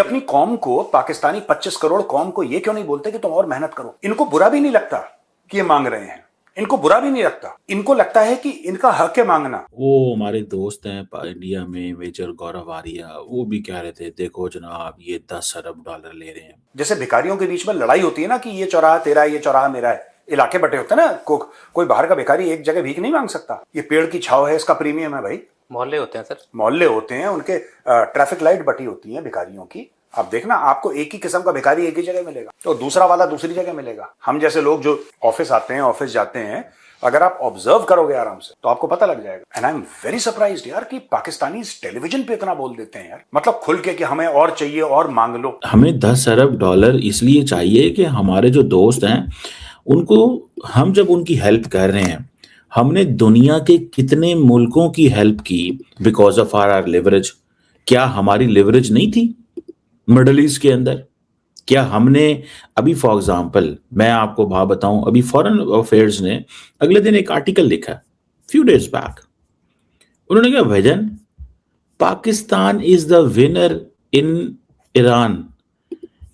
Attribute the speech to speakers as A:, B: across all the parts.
A: अपनी कौम को, पाकिस्तानी 25 करोड़ कौम को ये क्यों नहीं बोलते कि तुम और मेहनत करो? इनको बुरा भी नहीं लगता कि ये मांग रहे हैं, इनको बुरा भी नहीं लगता, इनको लगता है कि इनका हक है मांगना।
B: वो हमारे दोस्त हैं इंडिया में, मेजर गौरव आर्या, वो भी कह रहे थे देखो जनाब ये 10 अरब डॉलर ले रहे हैं।
A: जैसे भिखारियों के बीच में लड़ाई होती है ना कि ये चौराहा तेरा है, ये चौराहा मेरा है, इलाके बटे होते हैं ना, कोई बाहर का भिखारी एक जगह भीख नहीं मांग सकता। ये पेड़ की छाव है, इसका प्रीमियम है भाई।
C: मोहल्ले होते हैं सर,
A: मोहल्ले होते हैं, उनके ट्रैफिक लाइट बटी होती है भिखारियों की। आप देखना, आपको एक ही किस्म का भिखारी एक ही जगह मिलेगा तो दूसरा वाला दूसरी जगह मिलेगा। हम जैसे लोग जो ऑफिस आते हैं, ऑफिस जाते हैं, अगर आप ऑब्जर्व करोगे आराम से तो आपको पता लग जाएगा। And I am very surprised यार कि पाकिस्तानी टेलीविजन पे इतना बोल देते हैं यार, मतलब खुल के कि हमें और चाहिए और मांग लो।
B: हमें 10 अरब डॉलर इसलिए चाहिए कि हमारे जो दोस्त हैं उनको, हम जब उनकी हेल्प कर रहे हैं, हमने दुनिया के कितने मुल्कों की हेल्प की बिकॉज ऑफ आर लिवरेज। क्या हमारी लिवरेज नहीं थी मिडल ईस्ट के अंदर? क्या हमने अभी फॉर एग्जांपल मैं आपको बात बताऊं, अभी फॉरेन अफेयर्स ने अगले दिन एक आर्टिकल लिखा, फ्यू डेज बैक। उन्होंने कहा भजन, Pakistan is the winner in Iran.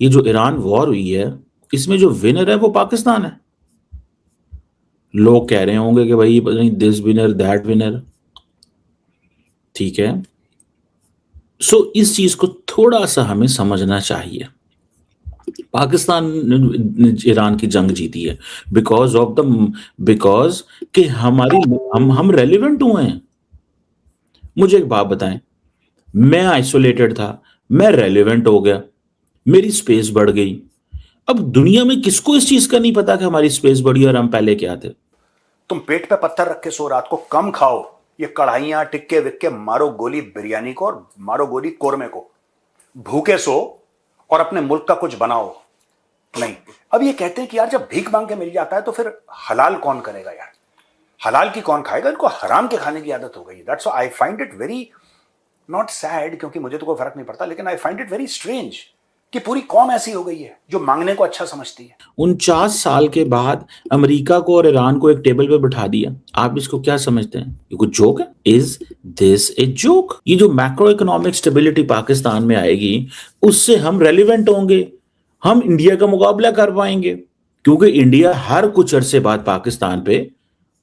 B: ये जो ईरान वॉर हुई है, इसमें जो विनर है वो पाकिस्तान है। लोग कह रहे होंगे कि भाई पता नहीं दिस विनर दैट विनर, ठीक है। सो इस चीज को थोड़ा सा हमें समझना चाहिए। पाकिस्तान ने ईरान की जंग जीती है बिकॉज कि हम रेलिवेंट हुए हैं। मुझे एक बात बताएं, मैं आइसोलेटेड था, मैं रेलिवेंट हो गया, मेरी स्पेस बढ़ गई। अब दुनिया में किसको इस चीज का नहीं पता कि हमारी स्पेस बढ़ी और हम पहले क्या थे?
A: तुम पेट पे पत्थर रख के सो, रात को कम खाओ, ये कढ़ाइयां टिक्के विक्के मारो गोली बिरयानी को और मारो गोली कोरमे को, भूखे सो और अपने मुल्क का कुछ बनाओ नहीं। अब ये कहते हैं कि यार जब भीख मांग के मिल जाता है तो फिर हलाल कौन करेगा यार, हलाल की कौन खाएगा? इनको हराम के खाने की आदत हो गई। That's I find it very not sad, क्योंकि मुझे तो कोई फर्क नहीं पड़ता, लेकिन I find it very strange कि पूरी कौम ऐसी हो गई है जो मांगने को अच्छा समझती है।
B: 49 साल के बाद अमेरिका को और ईरान को एक टेबल पे बिठा दिया। आप इसको क्या समझते हैं? ये कुछ जोक है? Is this a joke? ये जो मैक्रो इकोनॉमिक स्टेबिलिटी पाकिस्तान में आएगी, उससे हम रेलिवेंट होंगे, हम इंडिया का मुकाबला कर पाएंगे, क्योंकि इंडिया हर कुछ अरसे बाद पाकिस्तान पे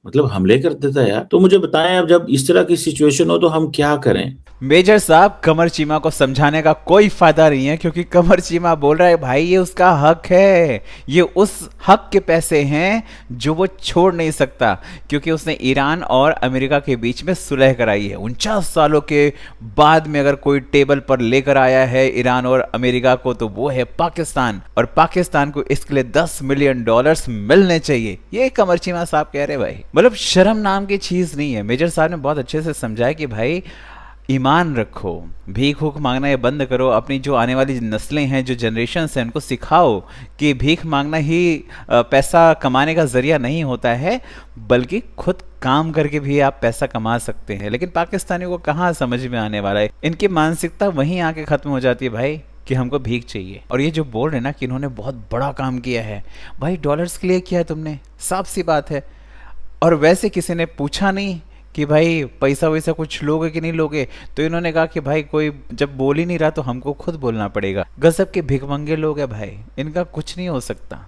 B: मतलब हमले कर देता है यार। तो मुझे बताएं, अब जब इस तरह की सिचुएशन हो तो हम क्या करें?
D: मेजर साहब, कमर चीमा को समझाने का कोई फायदा नहीं है, क्योंकि कमर चीमा बोल रहा है भाई ये उसका हक है, ये उस हक के पैसे हैं जो वो छोड़ नहीं सकता, क्योंकि उसने ईरान और अमेरिका के बीच में सुलह कराई है। 49 सालों के बाद में अगर कोई टेबल पर लेकर आया है ईरान और अमेरिका को, तो वो है पाकिस्तान, और पाकिस्तान को इसके लिए $10 मिलियन मिलने चाहिए। ये कमर चीमा साहब कह रहे भाई, मतलब शर्म नाम की चीज नहीं है। मेजर साहब ने बहुत अच्छे से समझाया कि भाई ईमान रखो, भीख भूख मांगना ये बंद करो। अपनी जो आने वाली नस्लें हैं, जो जनरेशन्स हैं, उनको सिखाओ कि भीख मांगना ही पैसा कमाने का जरिया नहीं होता है, बल्कि खुद काम करके भी आप पैसा कमा सकते हैं। लेकिन पाकिस्तानियों को कहाँ समझ में आने वाला है, इनकी मानसिकता वहीं आके खत्म हो जाती है भाई कि हमको भीख चाहिए। और ये जो बोल रहे ना कि इन्होंने बहुत बड़ा काम किया है, भाई डॉलर्स के लिए किया है तुमने, साफ सी बात है। और वैसे किसी ने पूछा नहीं कि भाई पैसा वैसा कुछ लोगे कि नहीं लोगे, तो इन्होंने कहा कि भाई कोई जब बोल ही नहीं रहा तो हमको खुद बोलना पड़ेगा। गजब के भिखमंगे लोग हैं भाई, इनका कुछ नहीं हो सकता।